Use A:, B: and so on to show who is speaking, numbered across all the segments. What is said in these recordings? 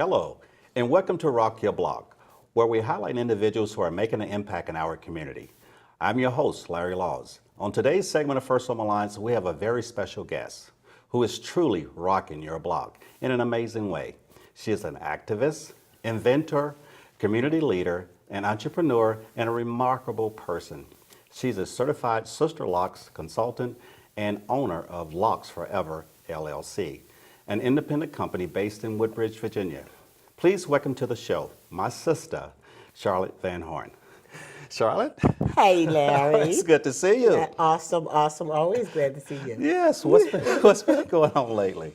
A: Hello, and welcome to Rock Your Block, where we highlight individuals who are making an impact in our community. I'm your host, Larry Laws. On today's segment of First Home Alliance, we have a very special guest who is truly rocking your block in an amazing way. She is an activist, inventor, community leader, an entrepreneur, and a remarkable person. She's a certified Sister Locks consultant and owner of Locks Forever, LLC, an independent company based in Woodbridge, Virginia. Please welcome to the show my sister, Charlotte Van Horn. Charlotte?
B: Hey, Larry.
A: It's good to see you.
B: Awesome, awesome. Always glad to see you.
A: Yes, what's been going on lately?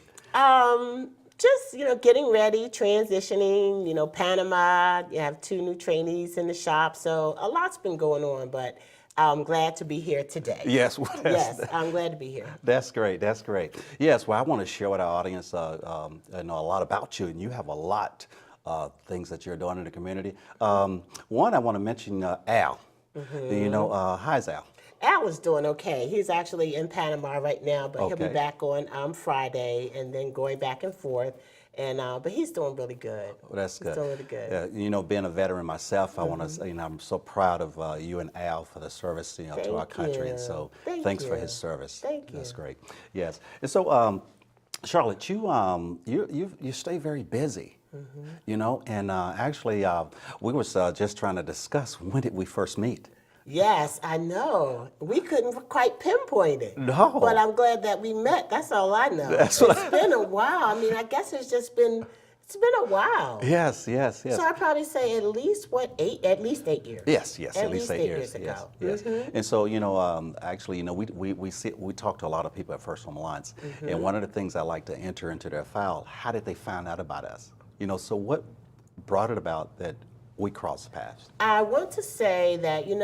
B: Just, getting ready, transitioning, Panama. You have 2 new trainees in the shop, so a lot's been going on, but I'm glad to be here today.
A: Yes,
B: Yes, I'm glad to be here.
A: That's great. That's great. Yes, well, I want to share with our audience know a lot about you, and you have a lot of things that you're doing in the community. One, I want to mention Al. Do you know, how's Al?
B: Al is doing okay. He's actually in Panama right now, but he'll
A: Okay.
B: be back on Friday and then going back and forth. And but he's doing really good.
A: Well, that's good.
B: He's doing really good.
A: Being a veteran myself, I want to say, I'm so proud of you and Al for the service, to our country. And so,
B: Thank
A: thanks for
B: you.
A: his service.
B: Thank you.
A: That's great. Yes. And so, Charlotte, you stay very busy. And actually, we was just trying to discuss, when did we first meet?
B: Yes, I know. We couldn't quite pinpoint it.
A: No.
B: But I'm glad that we met. That's all I know.
A: That's
B: It's been a while. I mean, I guess it's been a while.
A: Yes.
B: So I'd probably say at least 8 years.
A: Yes,
B: At
A: least 8 years
B: ago.
A: Yes. And so, actually, we talk to a lot of people at First Home Alliance, and one of the things I like to enter into their file, how did they find out about us? So what brought it about that we crossed paths?
B: I want to say that, in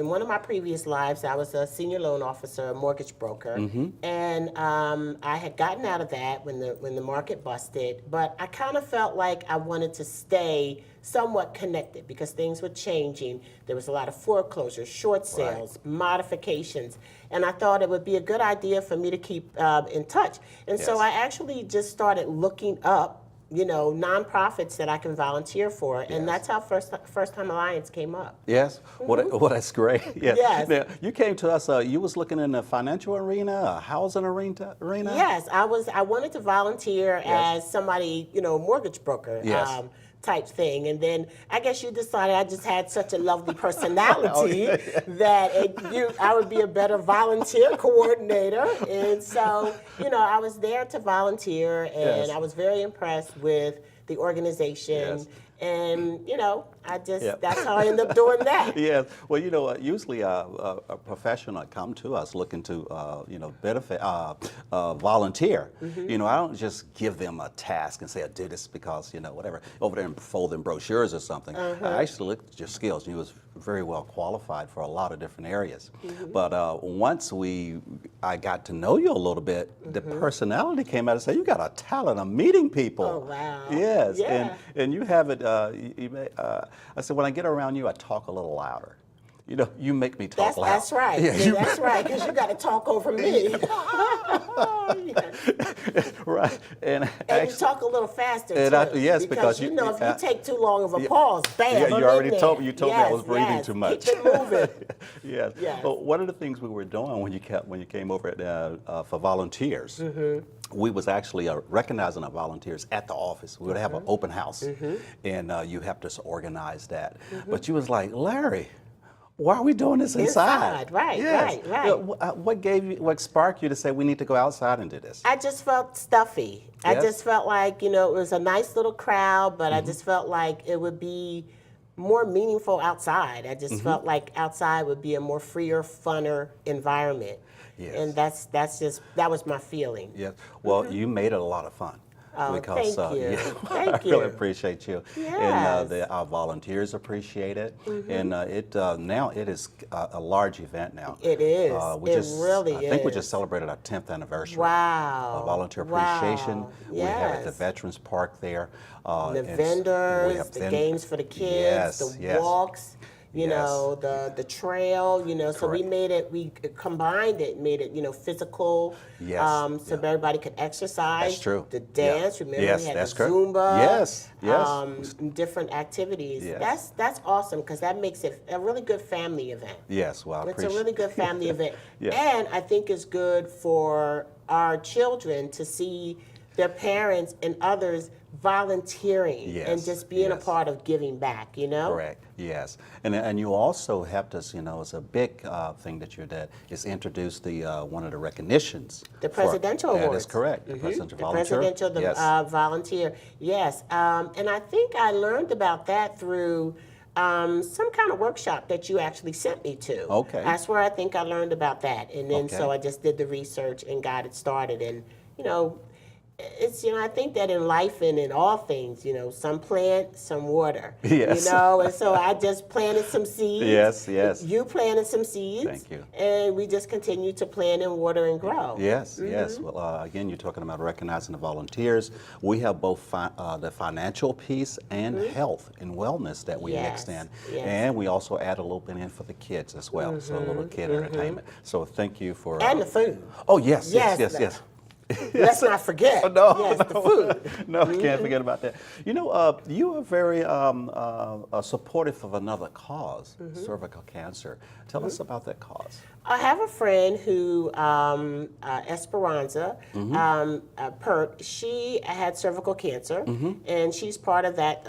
B: one of my previous lives, I was a senior loan officer, a mortgage broker, and I had gotten out of that when the market busted, but I kind of felt like I wanted to stay somewhat connected because things were changing. There was a lot of foreclosures, short sales, modifications, and I thought it would be a good idea for me to keep in touch. And so I actually just started looking up nonprofits that I can volunteer for, and that's how First Time Alliance came up.
A: Yes, well, that's great. Yeah.
B: Yes.
A: Now, you came to us. You was looking in the financial arena, housing arena.
B: Yes, I wanted to volunteer as somebody, mortgage broker.
A: Yes.
B: Type thing, and then I guess you decided I just had such a lovely personality that I would be a better volunteer coordinator, and so I was there to volunteer, and I was very impressed with the organization, and that's how I ended up doing that.
A: Yes. Well, usually a professional come to us looking to, benefit, volunteer. I don't just give them a task and say, I do this because, whatever, over there and folding brochures or something. I actually looked at your skills. You was very well qualified for a lot of different areas. But once I got to know you a little bit, the personality came out and said, you got a talent of meeting people.
B: Oh, wow.
A: Yes.
B: Yeah.
A: And you have it, I said, when I get around you, I talk a little louder. You make me talk loud.
B: That's right.
A: Yeah,
B: that's right, because you got to talk over me.
A: Right. And
B: you talk a little faster, too.
A: Yes,
B: because
A: you
B: if you take too long of a pause, bam,
A: yeah,
B: I'm
A: you already
B: in
A: told
B: there.
A: me. You told me I was breathing too much.
B: Keep it moving.
A: Yes. Well, one of the things we were doing when you came over for volunteers, we was actually recognizing our volunteers at the office. We would have an open house, and you have to organize that. But you was like, Larry, why are we doing this inside?
B: Right.
A: What sparked you to say we need to go outside and do this?
B: I just felt stuffy. I just felt like, it was a nice little crowd, but I just felt like it would be more meaningful outside. I just felt like outside would be a more freer, funner environment.
A: Yes.
B: And that was my feeling.
A: Yes. Well, you made it a lot of fun.
B: Oh,
A: because
B: thank you. Thank
A: I
B: you.
A: really appreciate you.
B: Yes.
A: And our volunteers appreciate it. And now it is a large event now.
B: It is. Really
A: I think we just celebrated our 10th anniversary.
B: Wow.
A: Volunteer appreciation.
B: Wow.
A: We have at the Veterans Park there.
B: The vendors, the games for the kids, the walks. you know, the trail, you know, so we
A: Correct.
B: made it, we combined it, made it, you know, physical,
A: Yes.
B: so everybody could exercise.
A: That's true.
B: The
A: Yeah.
B: dance, remember
A: Yes,
B: we had
A: that's
B: the
A: correct.
B: Zumba.
A: Yes, yes.
B: Different activities.
A: Yes.
B: That's awesome because that makes it a really good family event.
A: Yes, well, I
B: It's a
A: appreciate
B: really good family event.
A: Yes.
B: And I think it's good for our children to see their parents and others volunteering and
A: Yes,
B: just being a
A: yes.
B: part of giving back, you know?
A: Correct. Yes, and you also helped us. You know, it's a big thing that you did is introduce the one of the recognitions.
B: The presidential awards.
A: That is correct. The presidential
B: The
A: volunteer.
B: presidential, the
A: Yes.
B: volunteer. Yes. And I think I learned about that through some kind of workshop that you actually sent me to.
A: Okay.
B: That's where I think I learned about that. And then so
A: Okay.
B: I just did the research and got it started. And, you know, it's, you know, I think that in life and in all things, you know, some plant, some water.
A: Yes.
B: You know, and so I just planted some seeds.
A: Yes, yes.
B: You planted some seeds.
A: Thank you.
B: And we just continue to plant and water and grow.
A: Yes, yes. Well, again, you're talking about recognizing the volunteers. We have both the financial piece and health and wellness that we mixed in.
B: Yes.
A: And we also add a little bit in for the kids as well, so a little kid entertainment. So thank you for...
B: And the food.
A: Oh, yes, yes,
B: Yes,
A: yes, yes.
B: Let's not forget.
A: No,
B: Yes,
A: no,
B: the food.
A: no, can't forget about that. You know, you are very supportive of another cause, cervical cancer. Tell us about that cause.
B: I have a friend who, Esperanza Pert, she had cervical cancer, and she's part of that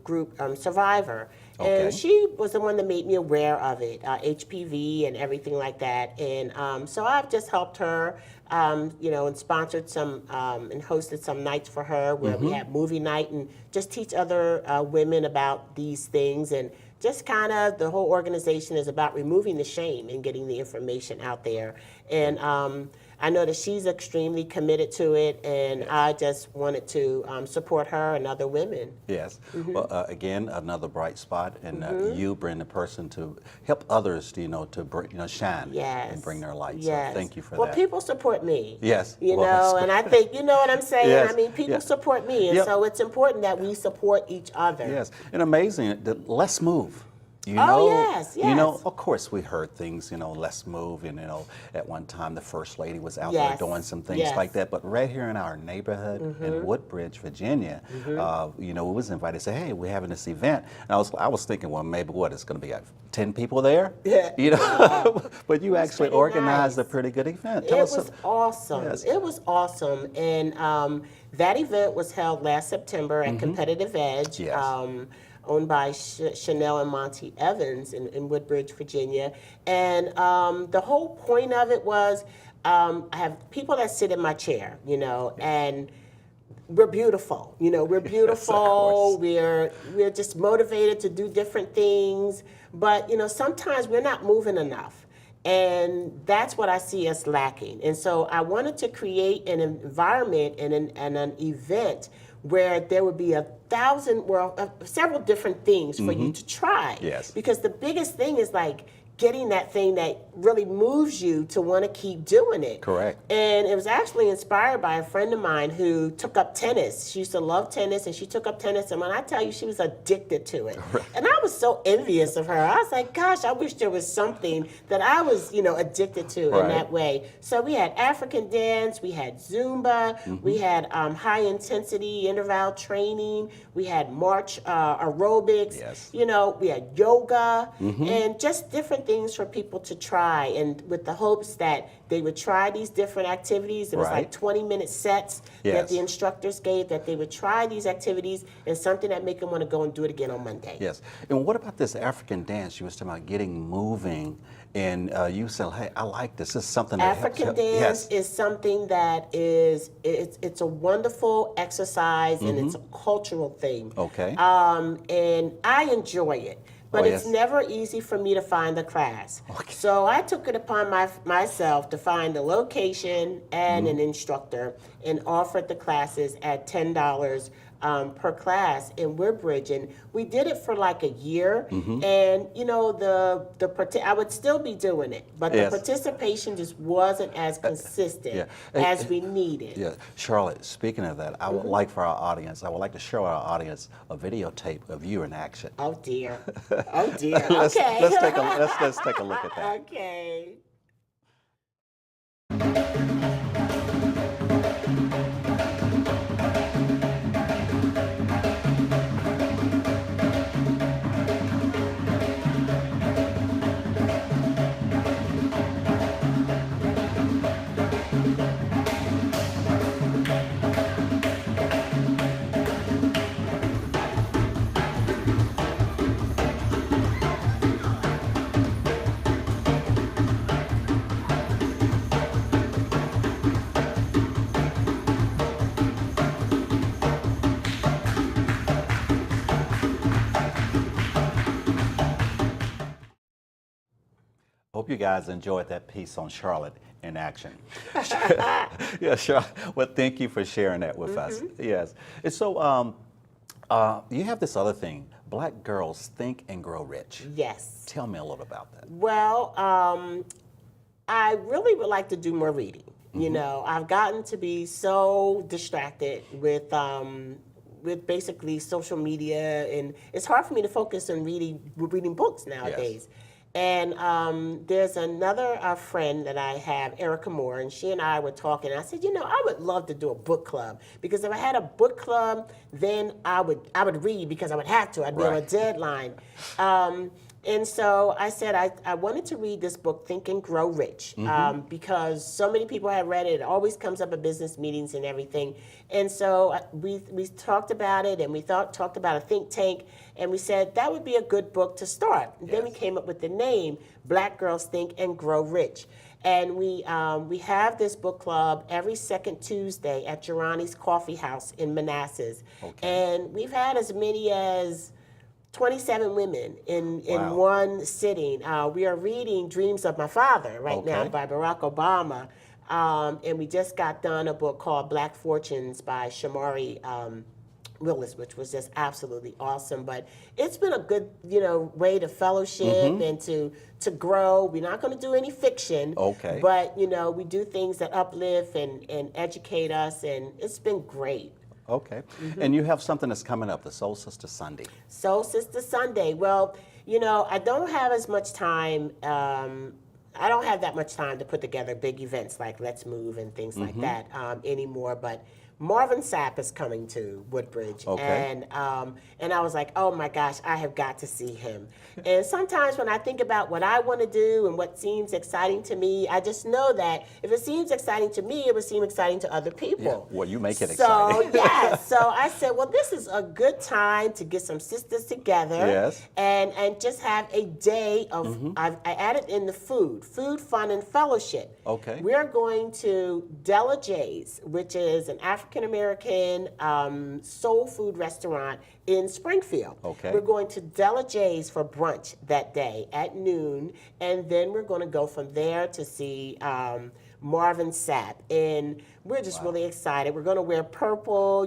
B: group, Survivor.
A: Okay.
B: And she was the one that made me aware of it, HPV and everything like that. And so I've just helped her, you know, and sponsored some and hosted some nights for her where we had movie night and just teach other women about these things. And just kind of the whole organization is about removing the shame and getting the information out there. And I know that she's extremely committed to it, and I just wanted to support her and other women.
A: Yes. Well, again, another bright spot, and you bring the person to help others, you know, to bring, you know, shine
B: Yes.
A: and bring their light.
B: Yes.
A: So thank you for
B: well,
A: that.
B: people support me.
A: Yes.
B: You
A: Well, that's
B: know, and I think, you know what I'm saying?
A: Yes.
B: I mean, people
A: Yeah.
B: support me, and
A: Yep.
B: so it's important that we support each other.
A: Yes, and amazing. Let's move. You
B: Oh,
A: know,
B: yes,
A: You know,
B: yes.
A: of course, we heard things. You know, let's move. And you know, at one time, the first lady was out
B: Yes,
A: there doing some things
B: yes.
A: like that. But right here in our neighborhood in Woodbridge, Virginia, you know, we was invited to say, "Hey, we're having this event." And I was thinking, well, maybe what it's going to be 10 people there.
B: Yeah.
A: You know, but you actually
B: pretty
A: organized
B: nice.
A: a pretty good event.
B: It
A: Tell us.
B: was awesome.
A: Yes.
B: It was awesome. And that event was held last September at Competitive Edge,
A: Yes.
B: owned by Chanel and Monty Evans in Woodbridge, Virginia. And the whole point of it was I have people that sit in my chair, you know, and we're beautiful. You know, we're beautiful.
A: course.
B: We're just motivated to do different things. But, you know, sometimes we're not moving enough. And that's what I see us lacking. And so I wanted to create an environment and an event where there would be several different things for you to try.
A: Yes.
B: Because the biggest thing is like getting that thing that really moves you to want to keep doing it.
A: Correct.
B: And it was actually inspired by a friend of mine who took up tennis. She used to love tennis, and she took up tennis. And when I tell you, she was addicted to it. And I was so envious of her. I was like, gosh, I wish there was something that I was, you know, addicted to in that way. So we had African dance, we had Zumba, we had high intensity interval training, we had march aerobics,
A: Yes.
B: you know, we had yoga, and just different things for people to try, and with the hopes that they would try these different activities. It was like 20-minute sets that
A: Yes.
B: the instructors gave, that they would try these activities and something that make them want to go and do it again on Monday.
A: Yes. And what about this African dance? You was talking about getting moving, and you said, "Hey, I like this. This is something that
B: African
A: helps."
B: dance
A: Yes.
B: is something that it's a wonderful exercise, and it's a cultural thing.
A: Okay.
B: And I enjoy it. But it's
A: yes.
B: never easy for me to find the class.
A: Okay.
B: So I took it upon myself to find a location and an instructor, and offered the classes at $10 per class in Woodbridge, and we did it for like a year.
A: Mm-hmm.
B: And you know, I would still be doing it, but the
A: Yes.
B: participation just wasn't as consistent
A: yeah.
B: as we needed.
A: Yeah, Charlotte, speaking of that, I would
B: Mm-hmm.
A: like for our audience, I would like to show our audience a videotape of you in action.
B: Oh dear. Oh dear.
A: let's,
B: Okay.
A: let's take a look at that.
B: Okay.
A: Hope you guys enjoyed that piece on Charlotte in action. Yeah, Charlotte. Well, thank you for sharing that with us. Yes. And so, you have this other thing, Black Girls Think and Grow Rich.
B: Yes.
A: Tell me a little about that.
B: Well, I really would like to do more reading. You know, I've gotten to be so distracted with basically social media, and it's hard for me to focus on reading books nowadays. And there's another friend that I have, Erica Moore, and she and I were talking. And I said, you know, I would love to do a book club, because if I had a book club, then I would read, because I would have to. I'd be on a deadline. And so I said I wanted to read this book, Think and Grow Rich, because so many people have read it. It always comes up at business meetings and everything. And so we talked about it, and we talked about a think tank, and we said that would be a good book to start. And then we came up with the name, Black Girls Think and Grow Rich. And we have this book club every second Tuesday at Girani's Coffee House in Manassas. And we've had as many as 27 women in one sitting. We are reading Dreams of My Father right now by Barack Obama. And we just got done a book called Black Fortunes by Shamari Willis, which was just absolutely awesome. But it's been a good, way to fellowship and to grow. We're not going to do any fiction. But, we do things that uplift and educate us, and it's been great.
A: And you have something that's coming up, the Soul Sister Sunday.
B: Soul Sister Sunday. Well, I don't have as much time. I don't have that much time to put together big events like Let's Move and things like that anymore. But Marvin Sapp is coming to Woodbridge, and I was like, oh my gosh, I have got to see him. And sometimes when I think about what I want to do and what seems exciting to me, I just know that if it seems exciting to me, it would seem exciting to other people.
A: Well, you make it exciting.
B: So I said, well, this is a good time to get some sisters together and just have a day of, I added in the food, fun, and fellowship. We're going to Della J's, which is an African-American soul food restaurant in Springfield. We're going to Della J's for brunch that day at noon, and then we're going to go from there to see Marvin Sapp. And we're just really excited. We're going to wear purple,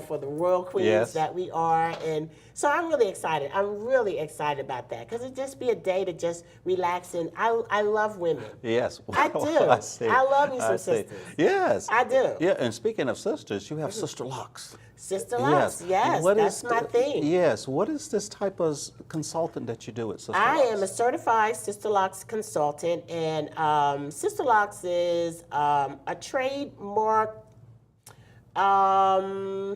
B: for the royal queens that we are. And so I'm really excited. I'm really excited about that, because it'd just be a day to just relax. And I love women.
A: I
B: do. I love me some sisters.
A: Yes.
B: I do.
A: Yeah, and speaking of sisters, you have Sister Locks.
B: Sister Locks, yes, that's my thing.
A: Yes, what is this type of consultant that you do at Sister Locks?
B: I am a certified Sister Locks consultant, and Sister Locks is a trademark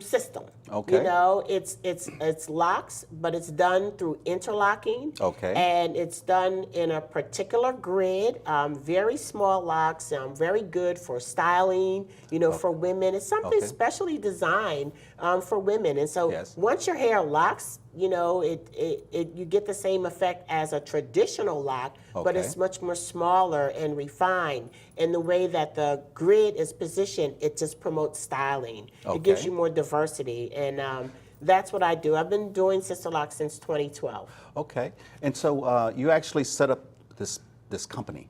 B: system. It's locks, but it's done through interlocking. And it's done in a particular grid. Very small locks. Very good for styling. For women. It's something specially designed for women. And so once your hair locks, you get the same effect as a traditional lock, but it's much more smaller and refined. And the way that the grid is positioned, it just promotes styling. It gives you more diversity. And that's what I do. I've been doing Sister Lock since 2012.
A: And so you actually set up this company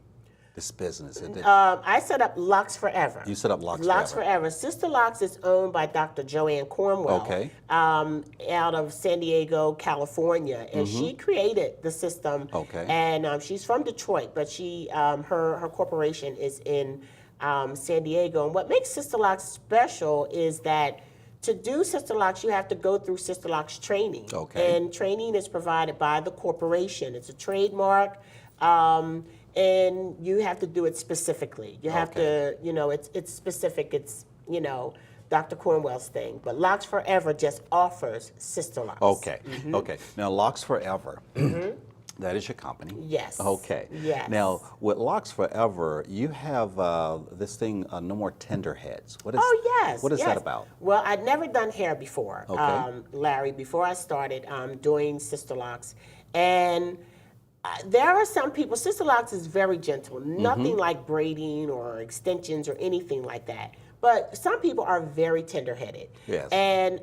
A: this business?
B: I set up Locks Forever.
A: You set up Locks
B: Locks
A: Forever.
B: Forever. Sister Locks is owned by Dr. Joanne Cornwell,
A: Okay.
B: out of San Diego, California, and she created the system.
A: Okay.
B: And she's from Detroit, but her corporation is in San Diego. And what makes Sister Locks special is that to do Sister Locks, you have to go through Sister Locks training.
A: Okay.
B: And training is provided by the corporation. It's a trademark. And you have to do it specifically. You have to, it's specific. It's, Dr. Cornwell's thing. But Locks Forever just offers Sister Locks.
A: Okay. Okay. Now, Locks Forever. That is your company?
B: Yes.
A: Okay.
B: Yes.
A: Now, with Locks Forever, you have this thing, No More Tender Heads. What is,
B: yes.
A: What is
B: yes.
A: that about?
B: Well, I'd never done hair before,
A: Okay.
B: Larry, before I started doing Sister Locks. And there are some people, Sister Locks is very gentle, nothing like braiding or extensions or anything like that. But some people are very tender-headed.
A: Yes.
B: And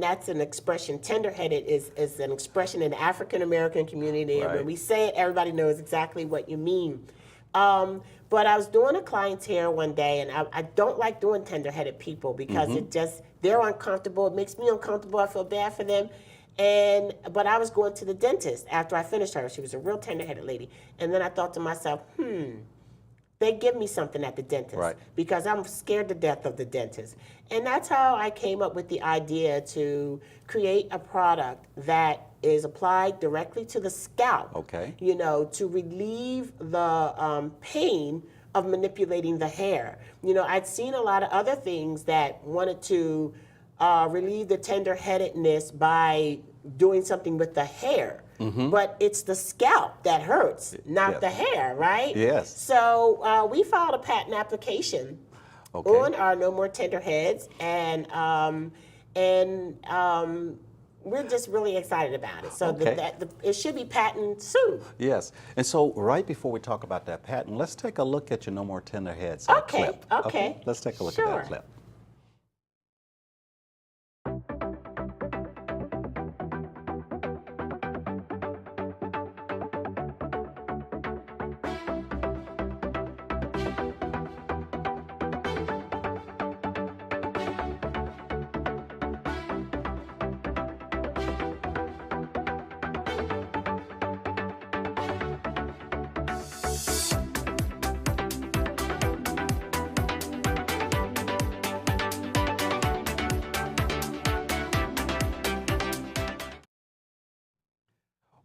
B: that's an expression. Tender-headed is an expression in the African-American community. And
A: Right.
B: when we say it, everybody knows exactly what you mean. But I was doing a client's hair one day, and I don't like doing tender-headed people because they're uncomfortable. It makes me uncomfortable. I feel bad for them. But I was going to the dentist after I finished her. She was a real tender-headed lady. And then I thought to myself, they give me something at the dentist,
A: Right.
B: because I'm scared to death of the dentist. And that's how I came up with the idea to create a product that is applied directly to the scalp,
A: Okay.
B: to relieve the pain of manipulating the hair. I'd seen a lot of other things that wanted to relieve the tender-headedness by doing something with the hair. But it's the scalp that hurts, not
A: Yes.
B: the hair, right?
A: Yes.
B: So we filed a patent application on our No More Tender Heads, and we're just really excited about it. So it should be patent soon.
A: Yes. And so right before we talk about that patent, let's take a look at your No More Tender Heads
B: Okay,
A: clip.
B: okay.
A: Let's take a look
B: Sure.
A: at that clip.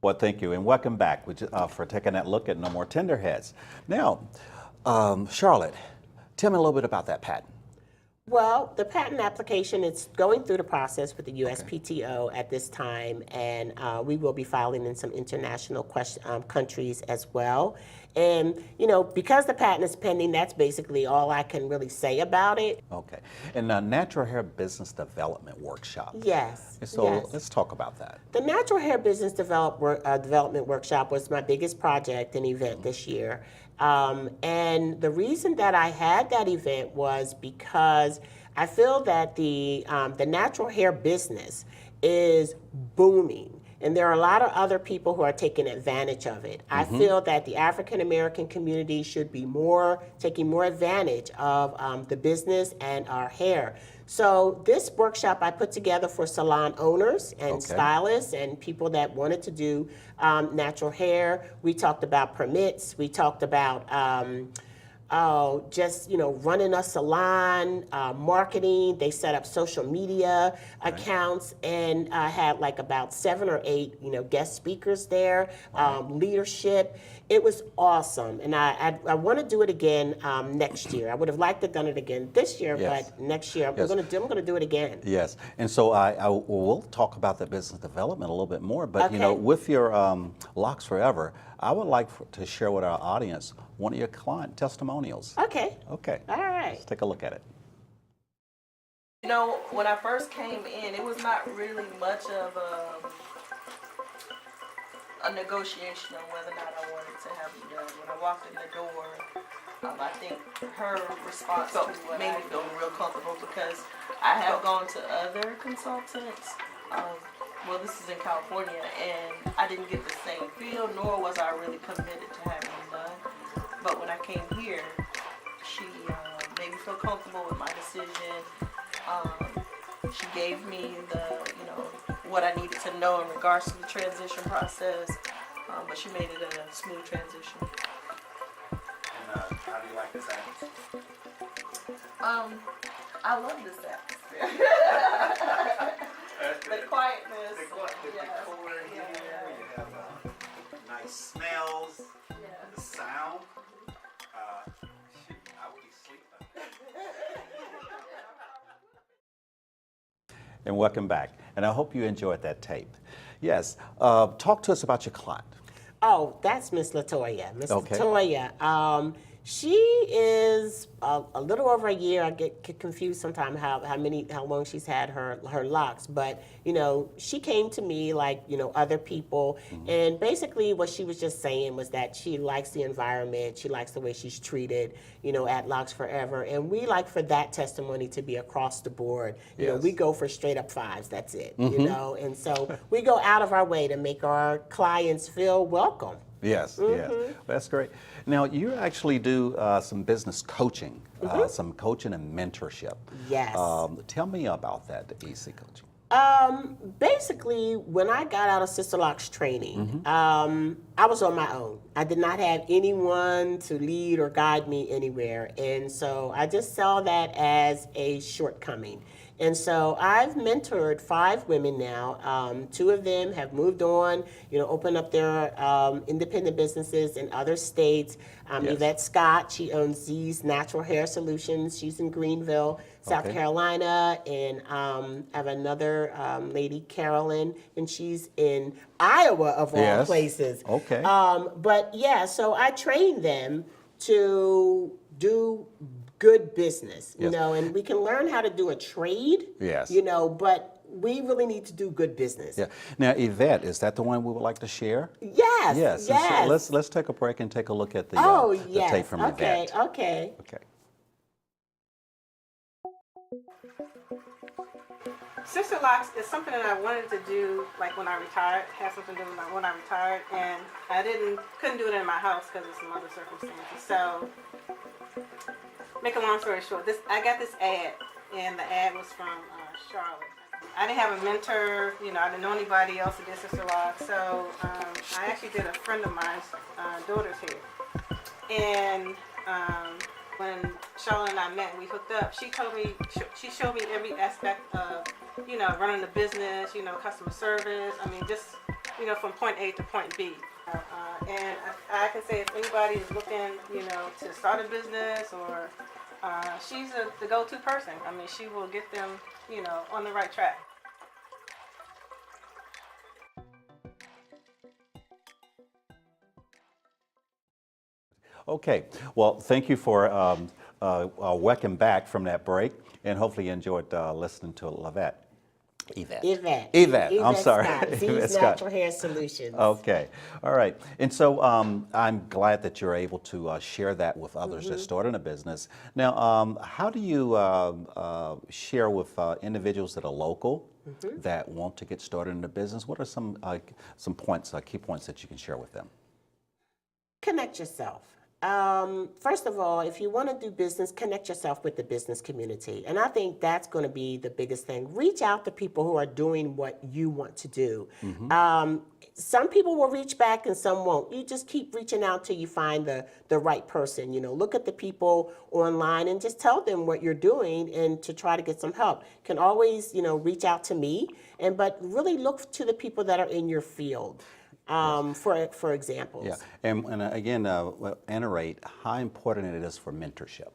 A: Well, thank you, and welcome back for taking that look at No More Tender Heads. Now, Charlotte, tell me a little bit about that patent.
B: Well, the patent application is going through the process with the USPTO at this time, and we will be filing in some international countries as well. And, because the patent is pending, that's basically all I can really say about it.
A: Okay. And Natural Hair Business Development Workshop.
B: Yes.
A: So
B: yes.
A: let's talk about that.
B: The Natural Hair Business Development Workshop was my biggest project and event this year. And the reason that I had that event was because I feel that the natural hair business is booming. And there are a lot of other people who are taking advantage of it. I feel that the African American community should be taking more advantage of the business and our hair. So this workshop I put together for salon owners and stylists and people that wanted to do natural hair. We talked about permits. We talked about just running a salon, marketing. They set up social media accounts, and I had like about 7 or 8 guest speakers there, leadership. It was awesome, and I want to do it again next year. I would have liked to have done it again this year, but next year I'm going to do it again.
A: Yes, and so we'll talk about the business development a little bit more. But with your Locks Forever, I would like to share with our audience one of your client testimonials.
B: Okay.
A: Okay.
B: All right.
A: Let's take a look at it.
C: When I first came in, it was not really much of a negotiation on whether or not I wanted to have it done. When I walked in the door, I think her response made me feel real comfortable, because I have gone to other consultants. Well, this is in California, and I didn't get the same feel, nor was I really committed to having it done. but when I came here, she made me feel comfortable with my decision. She gave me what I needed to know in regards to the transition process, but she made it a smooth transition.
A: And how do you like this atmosphere?
C: I love this atmosphere. The quietness.
A: The cooler here. You have nice smells. The sound. Shoot, I would be sleeping. And welcome back. And I hope you enjoyed that tape. Yes. Talk to us about your client.
B: Oh, that's Miss Latoya. Miss
A: Okay.
B: Latoya. She is a little over a year. I get confused sometimes how long she's had her locks. But she came to me like other people, and basically what she was just saying was that she likes the environment, she likes the way she's treated, at Locks Forever, and we like for that testimony to be across the board.
A: Yes.
B: We go for straight up fives. That's it. And so we go out of our way to make our clients feel welcome.
A: Yes, yes. That's great. Now, you actually do some business coaching, some coaching and mentorship.
B: Yes.
A: Tell me about that, the EC coaching.
B: Basically, when I got out of Sister Locks training, I was on my own. I did not have anyone to lead or guide me anywhere. And so I just saw that as a shortcoming. And so I've mentored 5 women now. 2 of them have moved on, opened up their independent businesses in other states.
A: Yes.
B: Yvette Scott, she owns Z's Natural Hair Solutions. She's in Greenville, South
A: Okay.
B: Carolina. And I have another lady, Carolyn, and she's in Iowa, of all
A: Yes.
B: places.
A: Okay.
B: But yeah, so I train them to do good business,
A: Yes.
B: and we can learn how to do a trade,
A: Yes.
B: but we really need to do good business.
A: Yeah. Now, Yvette, is that the one we would like to share?
B: Yes.
A: Yes. And so let's take a break and take a look at the, the
B: yes.
A: tape from
B: Okay.
A: Yvette.
B: Okay.
A: Okay.
D: Sister Locks is something that I wanted to do, like when I retired, have something to do when I retired, and I couldn't do it in my house because of some other circumstances. So, make a long story short, I got this ad, and the ad was from Charlotte. I didn't have a mentor, I didn't know anybody else that did Sister Locks, so I actually did a friend of mine's daughter's hair. And when Charlotte and I met, we hooked up. She showed me every aspect of, running the business, customer service. I mean, just, from point A to point B. And I can say if anybody is looking, to start a business or she's the go-to person. I mean, she will get them, on the right track.
A: Okay. Well, thank you for welcome back from that break, and hopefully you enjoyed listening to Yvette.
B: Yvette.
A: I'm sorry.
B: Scott,
A: Yvette
B: Z's
A: Scott.
B: Natural Hair Solutions.
A: Okay. All right. And so I'm glad that you're able to share that with others that starting a business. Now, how do you share with individuals that are local that want to get started in a business? What are some points, key points that you can share with them?
B: Connect yourself. First of all, if you want to do business, connect yourself with the business community. And I think that's going to be the biggest thing. Reach out to people who are doing what you want to do. Some people will reach back and some won't. You just keep reaching out till you find the right person. Look at the people online and just tell them what you're doing and to try to get some help. You can always, reach out to me, but really look to the people that are in your field. For examples.
A: Yeah, and again, iterate how important it is for mentorship.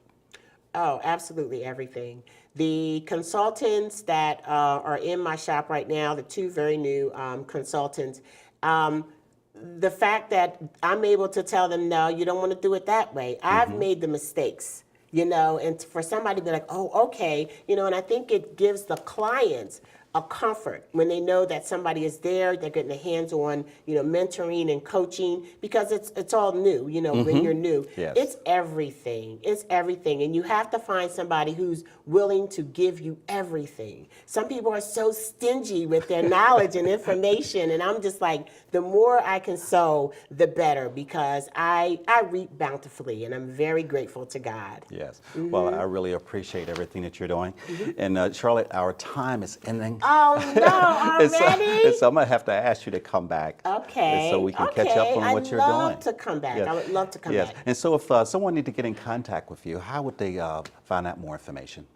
B: Oh, absolutely everything. The consultants that are in my shop right now, the 2 very new consultants, the fact that I'm able to tell them, no, you don't want to do it that way. I've made the mistakes, and for somebody to be like, oh, okay, and I think it gives the clients a comfort when they know that somebody is there. They're getting a hands-on, mentoring and coaching, because it's all new. When you're new,
A: Yes.
B: it's everything. It's everything, and you have to find somebody who's willing to give you everything. Some people are so stingy with their knowledge and information, and I'm just like, the more I can sow, the better, because I reap bountifully, and I'm very grateful to God.
A: Yes. Well, I really appreciate everything that you're doing. And Charlotte, our time is ending.
B: Oh no,
A: And so,
B: already?
A: and so I'm going to have to ask you to come back.
B: Okay.
A: And so we can catch up on what you're doing.
B: I'd love to come back.
A: Yes.
B: I would love to come
A: Yes.
B: back.
A: And so if someone need to get in contact with you, how would they find out more information?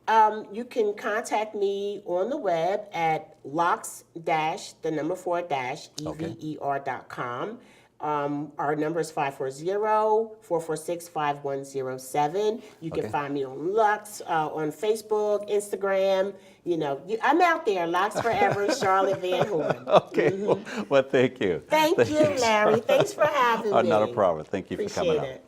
B: You can contact me on the web at locks-4-ever.com. Our number is 540-446-5107. You can
A: Okay.
B: find me on Lux, on Facebook, Instagram. I'm out there. Locks Forever, Charlotte Van Horn.
A: Okay. Well, thank you.
B: Thank you, Larry. Thanks for having me.
A: Not a problem. Thank you for coming
B: Appreciate
A: up.
B: it.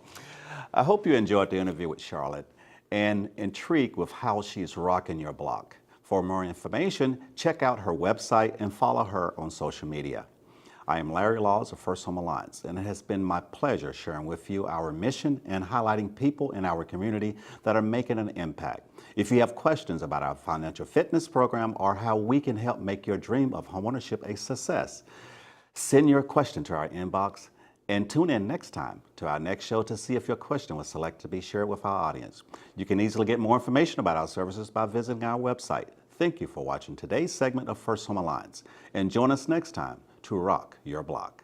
A: I hope you enjoyed the interview with Charlotte and intrigued with how she's rocking your block. For more information, check out her website and follow her on social media. I am Larry Laws of First Home Alliance, and it has been my pleasure sharing with you our mission and highlighting people in our community that are making an impact. If you have questions about our financial fitness program or how we can help make your dream of homeownership a success, send your question to our inbox and tune in next time to our next show to see if your question was selected to be shared with our audience. You can easily get more information about our services by visiting our website. Thank you for watching today's segment of First Home Alliance, and join us next time to rock your block.